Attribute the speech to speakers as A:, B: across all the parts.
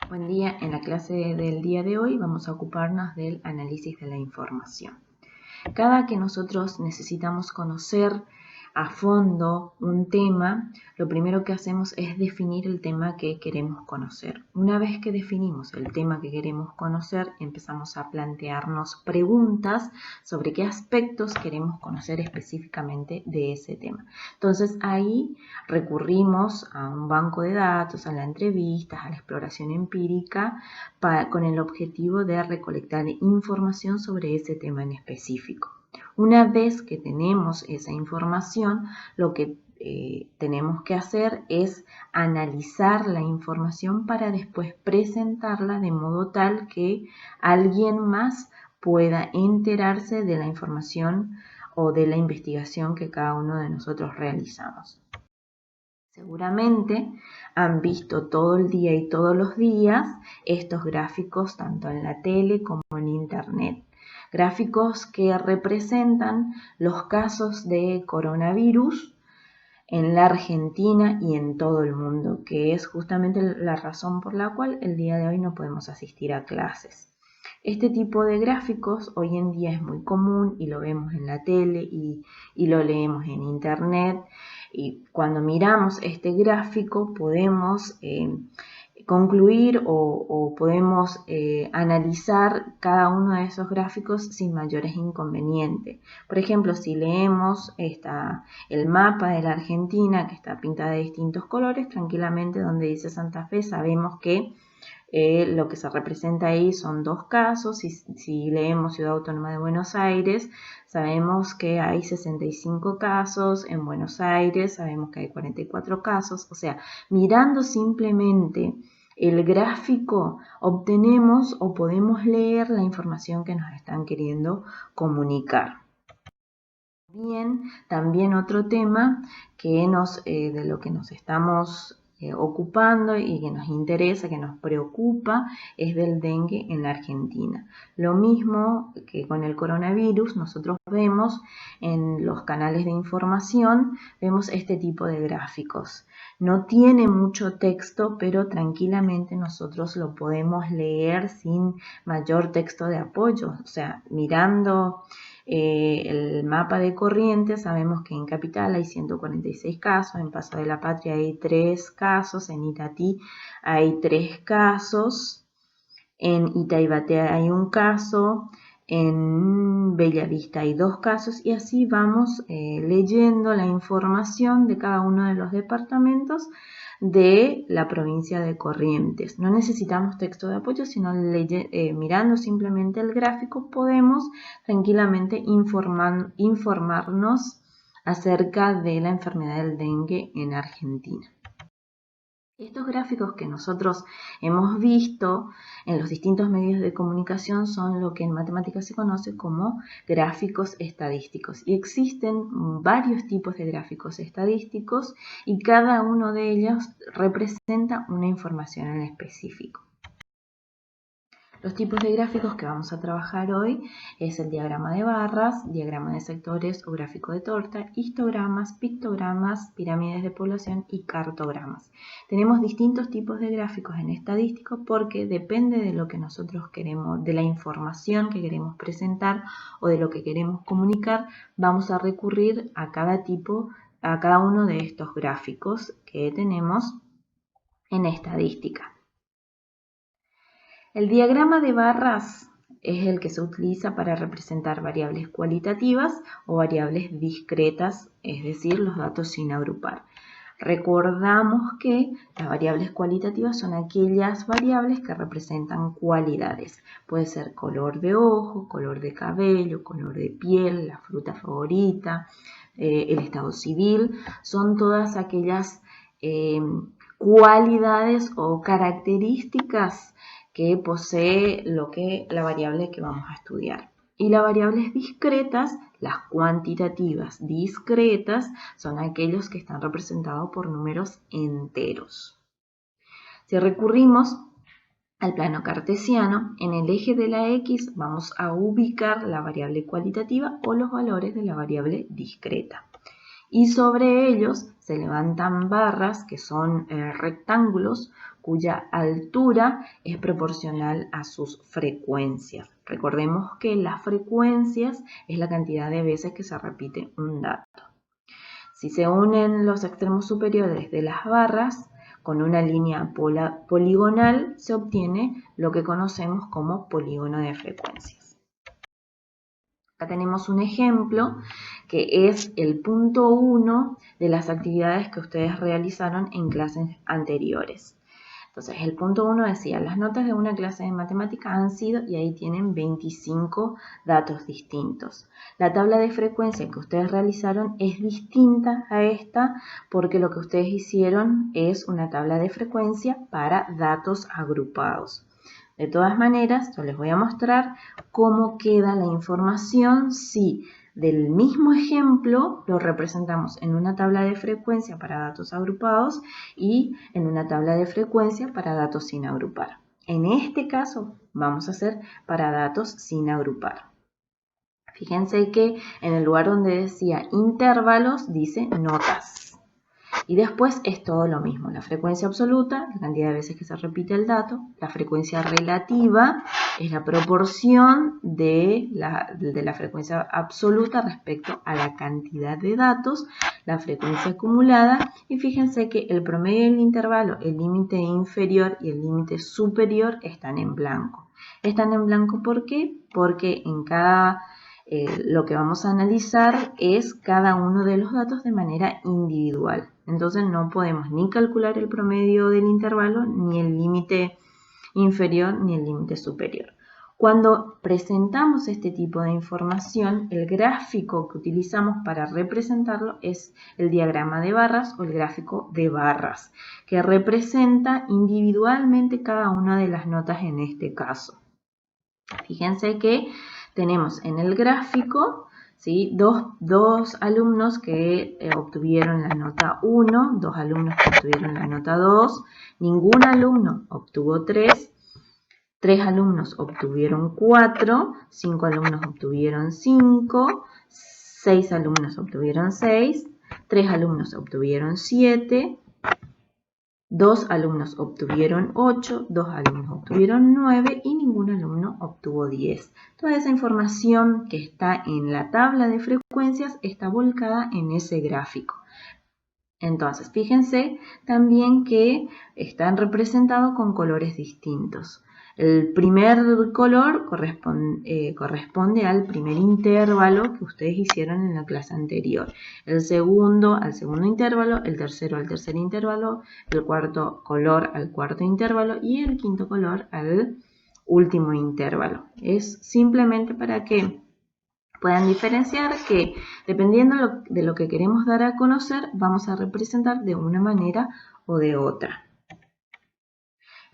A: Buen día, en la clase del día de hoy vamos a ocuparnos del análisis de la información. Cada que nosotros necesitamos conocer a fondo un tema, lo primero que hacemos es definir el tema que queremos conocer. Una vez que definimos el tema que queremos conocer, empezamos a plantearnos preguntas sobre qué aspectos queremos conocer específicamente de ese tema. Entonces ahí recurrimos a un banco de datos, a las entrevistas, a la exploración empírica, con el objetivo de recolectar información sobre ese tema en específico. Una vez que tenemos esa información, lo que tenemos que hacer es analizar la información para después presentarla de modo tal que alguien más pueda enterarse de la información o de la investigación que cada uno de nosotros realizamos. Seguramente han visto todo el día y todos los días estos gráficos tanto en la tele como en internet. Gráficos que representan los casos de coronavirus en la Argentina y en todo el mundo, que es justamente la razón por la cual el día de hoy no podemos asistir a clases. Este tipo de gráficos hoy en día es muy común y lo vemos en la tele y lo leemos en internet. Y cuando miramos este gráfico podemos concluir o podemos analizar cada uno de esos gráficos sin mayores inconvenientes. Por ejemplo, si leemos el mapa de la Argentina que está pintada de distintos colores, tranquilamente donde dice Santa Fe sabemos que lo que se representa ahí son dos casos. Si leemos Ciudad Autónoma de Buenos Aires, sabemos que hay 65 casos, en Buenos Aires sabemos que hay 44 casos, o sea, mirando simplemente el gráfico obtenemos o podemos leer la información que nos están queriendo comunicar. Bien, también otro tema que de lo que nos estamos ocupando y que nos interesa, que nos preocupa, es del dengue en la Argentina. Lo mismo que con el coronavirus, nosotros vemos en los canales de información, vemos este tipo de gráficos. No tiene mucho texto, pero tranquilamente nosotros lo podemos leer sin mayor texto de apoyo. O sea, mirando el mapa de Corrientes, sabemos que en Capital hay 146 casos, en Paso de la Patria hay 3 casos, en Itatí hay 3 casos, en Itaibatea hay 1 caso, en Bellavista hay 2 casos y así vamos leyendo la información de cada uno de los departamentos de la provincia de Corrientes. No necesitamos texto de apoyo, sino mirando simplemente el gráfico podemos tranquilamente informarnos acerca de la enfermedad del dengue en Argentina. Estos gráficos que nosotros hemos visto en los distintos medios de comunicación son lo que en matemáticas se conoce como gráficos estadísticos. Y existen varios tipos de gráficos estadísticos y cada uno de ellos representa una información en específico. Los tipos de gráficos que vamos a trabajar hoy es el diagrama de barras, diagrama de sectores o gráfico de torta, histogramas, pictogramas, pirámides de población y cartogramas. Tenemos distintos tipos de gráficos en estadístico porque depende de lo que nosotros queremos, de la información que queremos presentar o de lo que queremos comunicar, vamos a recurrir a cada uno de estos gráficos que tenemos en estadística. El diagrama de barras es el que se utiliza para representar variables cualitativas o variables discretas, es decir, los datos sin agrupar. Recordamos que las variables cualitativas son aquellas variables que representan cualidades. Puede ser color de ojo, color de cabello, color de piel, la fruta favorita, el estado civil. Son todas aquellas cualidades o características que posee la variable que vamos a estudiar. Y las variables discretas, las cuantitativas discretas, son aquellos que están representados por números enteros. Si recurrimos al plano cartesiano, en el eje de la X vamos a ubicar la variable cualitativa o los valores de la variable discreta. y sobre ellos se levantan barras que son rectángulos cuya altura es proporcional a sus frecuencias. Recordemos que las frecuencias es la cantidad de veces que se repite un dato. Si se unen los extremos superiores de las barras con una línea poligonal, se obtiene lo que conocemos como polígono de frecuencias. Acá tenemos un ejemplo que es el punto 1 de las actividades que ustedes realizaron en clases anteriores. Entonces, el punto 1 decía, las notas de una clase de matemática han sido, y ahí tienen 25 datos distintos. La tabla de frecuencia que ustedes realizaron es distinta a esta porque lo que ustedes hicieron es una tabla de frecuencia para datos agrupados. De todas maneras, yo les voy a mostrar cómo queda la información si del mismo ejemplo lo representamos en una tabla de frecuencia para datos agrupados y en una tabla de frecuencia para datos sin agrupar. En este caso vamos a hacer para datos sin agrupar. Fíjense que en el lugar donde decía intervalos dice notas. Y después es todo lo mismo, la frecuencia absoluta, la cantidad de veces que se repite el dato, la frecuencia relativa es la proporción de la frecuencia absoluta respecto a la cantidad de datos, la frecuencia acumulada, y fíjense que el promedio del intervalo, el límite inferior y el límite superior están en blanco. Están en blanco ¿por qué? Porque en cada lo que vamos a analizar es cada uno de los datos de manera individual. Entonces no podemos ni calcular el promedio del intervalo, ni el límite inferior, ni el límite superior. Cuando presentamos este tipo de información, el gráfico que utilizamos para representarlo es el diagrama de barras o el gráfico de barras, que representa individualmente cada una de las notas en este caso. Fíjense que tenemos en el gráfico, ¿sí?, dos alumnos que obtuvieron la nota 1, dos alumnos que obtuvieron la nota 2, ningún alumno obtuvo 3, 3 alumnos obtuvieron 4, 5 alumnos obtuvieron 5, 6 alumnos obtuvieron 6, 3 alumnos obtuvieron 7, 2 alumnos obtuvieron 8, 2 alumnos obtuvieron 9 y ningún alumno obtuvo 10. Toda esa información que está en la tabla de frecuencias está volcada en ese gráfico. Entonces, fíjense también que están representados con colores distintos. El primer color corresponde al primer intervalo que ustedes hicieron en la clase anterior. El segundo al segundo intervalo, el tercero al tercer intervalo, el cuarto color al cuarto intervalo y el quinto color al último intervalo. Es simplemente para que puedan diferenciar que dependiendo de lo que queremos dar a conocer, vamos a representar de una manera o de otra.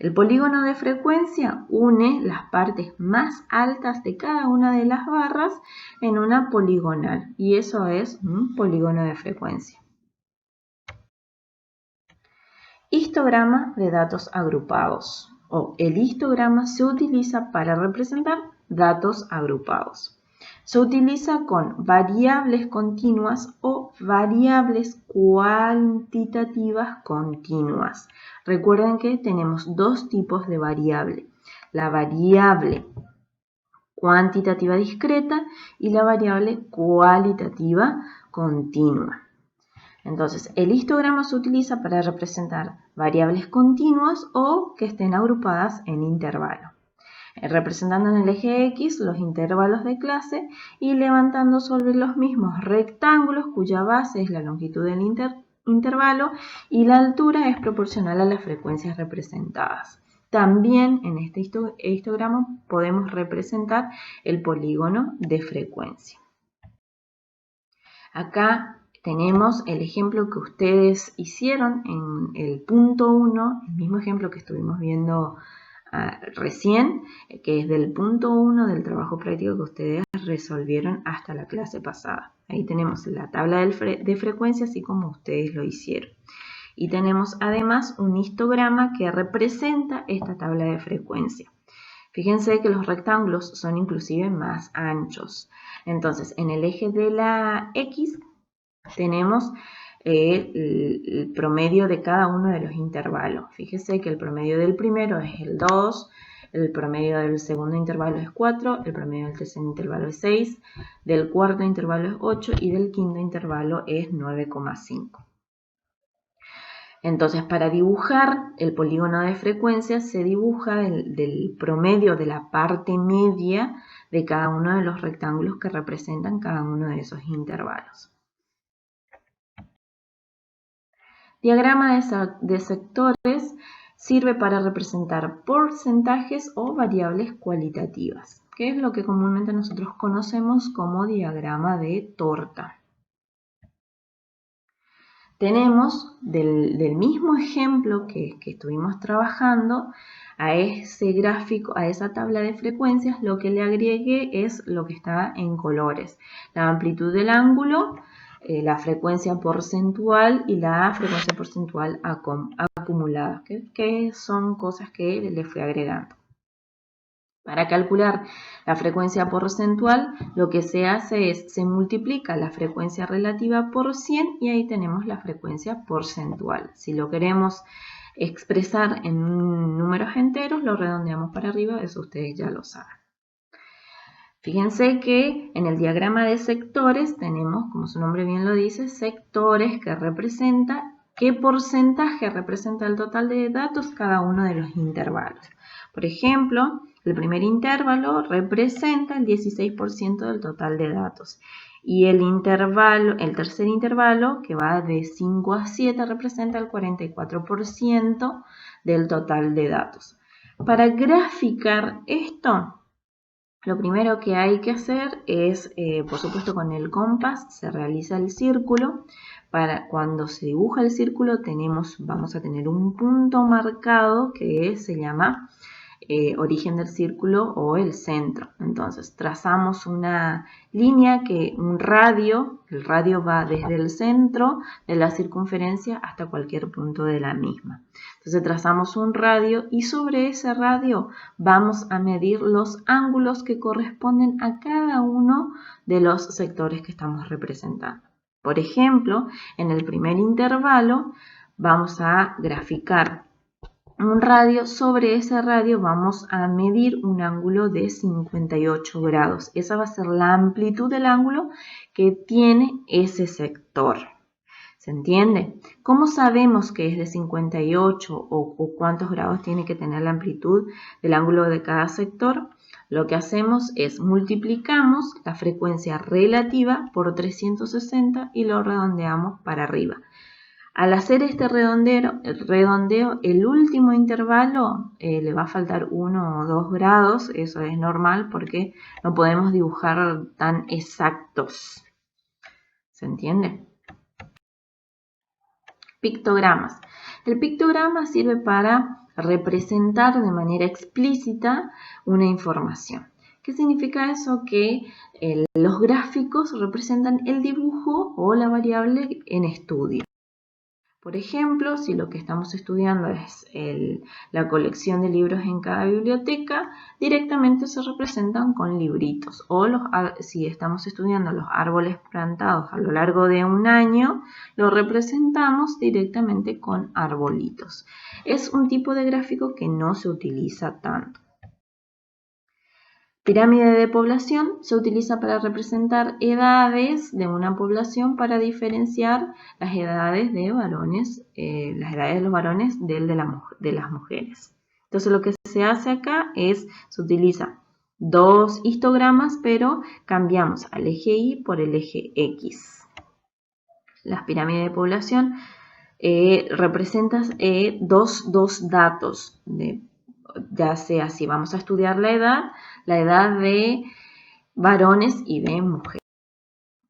A: El polígono de frecuencia une las partes más altas de cada una de las barras en una poligonal y eso es un polígono de frecuencia. Histograma de datos agrupados o el histograma se utiliza para representar datos agrupados. Se utiliza con variables continuas o variables cuantitativas continuas. Recuerden que tenemos dos tipos de variable. La variable cuantitativa discreta y la variable cualitativa continua. Entonces, el histograma se utiliza para representar variables continuas o que estén agrupadas en intervalo. Representando en el eje X los intervalos de clase y levantando sobre los mismos rectángulos cuya base es la longitud del intervalo y la altura es proporcional a las frecuencias representadas. También en este histograma podemos representar el polígono de frecuencia. Acá tenemos el ejemplo que ustedes hicieron en el punto 1, el mismo ejemplo que estuvimos viendo recién, que es del punto 1 del trabajo práctico que ustedes resolvieron hasta la clase pasada. Ahí tenemos la tabla de frecuencia así como ustedes lo hicieron. Y tenemos además un histograma que representa esta tabla de frecuencia. Fíjense que los rectángulos son inclusive más anchos. Entonces, en el eje de la X tenemos el promedio de cada uno de los intervalos. Fíjese que el promedio del primero es el 2, el promedio del segundo intervalo es 4, el promedio del tercer intervalo es 6, del cuarto intervalo es 8 y del quinto intervalo es 9,5. Entonces, para dibujar el polígono de frecuencia se dibuja del promedio de la parte media de cada uno de los rectángulos que representan cada uno de esos intervalos. Diagrama de sectores sirve para representar porcentajes o variables cualitativas, que es lo que comúnmente nosotros conocemos como diagrama de torta. Tenemos del mismo ejemplo que estuvimos trabajando, a ese gráfico, a esa tabla de frecuencias, lo que le agregué es lo que está en colores. La amplitud del ángulo, la frecuencia porcentual y la frecuencia porcentual acumulada, que son cosas que le fui agregando. Para calcular la frecuencia porcentual, lo que se hace es, se multiplica la frecuencia relativa por 100 y ahí tenemos la frecuencia porcentual. Si lo queremos expresar en números enteros, lo redondeamos para arriba, eso ustedes ya lo saben. Fíjense que en el diagrama de sectores tenemos, como su nombre bien lo dice, sectores que representan qué porcentaje representa el total de datos cada uno de los intervalos. Por ejemplo, el primer intervalo representa el 16% del total de datos y el tercer intervalo, que va de 5 a 7, representa el 44% del total de datos. Para graficar esto, lo primero que hay que hacer es, por supuesto, con el compás se realiza el círculo. Cuando se dibuja el círculo vamos a tener un punto marcado que se llama origen del círculo o el centro. Entonces trazamos una línea un radio, el radio va desde el centro de la circunferencia hasta cualquier punto de la misma. Entonces trazamos un radio y sobre ese radio vamos a medir los ángulos que corresponden a cada uno de los sectores que estamos representando. Por ejemplo, en el primer intervalo vamos a graficar un radio. Sobre ese radio vamos a medir un ángulo de 58 grados. Esa va a ser la amplitud del ángulo que tiene ese sector. ¿Se entiende? ¿Cómo sabemos que es de 58 o cuántos grados tiene que tener la amplitud del ángulo de cada sector? Lo que hacemos es multiplicamos la frecuencia relativa por 360 y lo redondeamos para arriba. Al hacer este redondeo, el último intervalo le va a faltar 1 o 2 grados, eso es normal porque no podemos dibujar tan exactos. ¿Se entiende? Pictogramas. El pictograma sirve para representar de manera explícita una información. ¿Qué significa eso? Que los gráficos representan el dibujo o la variable en estudio. Por ejemplo, si lo que estamos estudiando es la colección de libros en cada biblioteca, directamente se representan con libritos. O si estamos estudiando los árboles plantados a lo largo de un año, lo representamos directamente con arbolitos. Es un tipo de gráfico que no se utiliza tanto. Pirámide de población se utiliza para representar edades de una población para diferenciar las edades de varones, las edades de los varones de las mujeres. Entonces lo que se hace acá es, se utiliza dos histogramas, pero cambiamos al eje Y por el eje X. Las pirámides de población representan dos datos, ya sea si vamos a estudiar la edad de varones y de mujeres.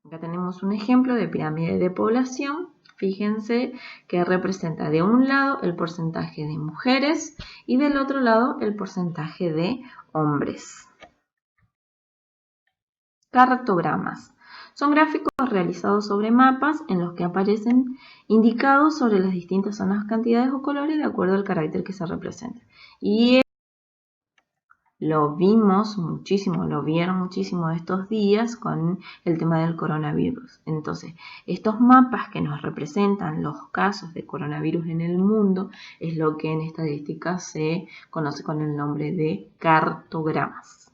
A: Acá tenemos un ejemplo de pirámide de población. Fíjense que representa de un lado el porcentaje de mujeres y del otro lado el porcentaje de hombres. Cartogramas. Son gráficos realizados sobre mapas en los que aparecen indicados sobre las distintas zonas, cantidades o colores de acuerdo al carácter que se representa. Y lo vimos muchísimo, lo vieron muchísimo estos días con el tema del coronavirus. Entonces, estos mapas que nos representan los casos de coronavirus en el mundo es lo que en estadística se conoce con el nombre de cartogramas.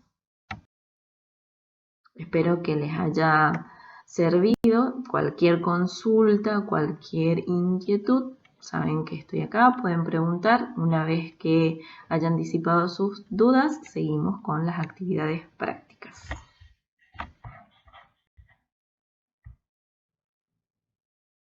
A: Espero que les haya servido. Cualquier consulta, cualquier inquietud, saben que estoy acá, pueden preguntar. Una vez que hayan disipado sus dudas, seguimos con las actividades prácticas.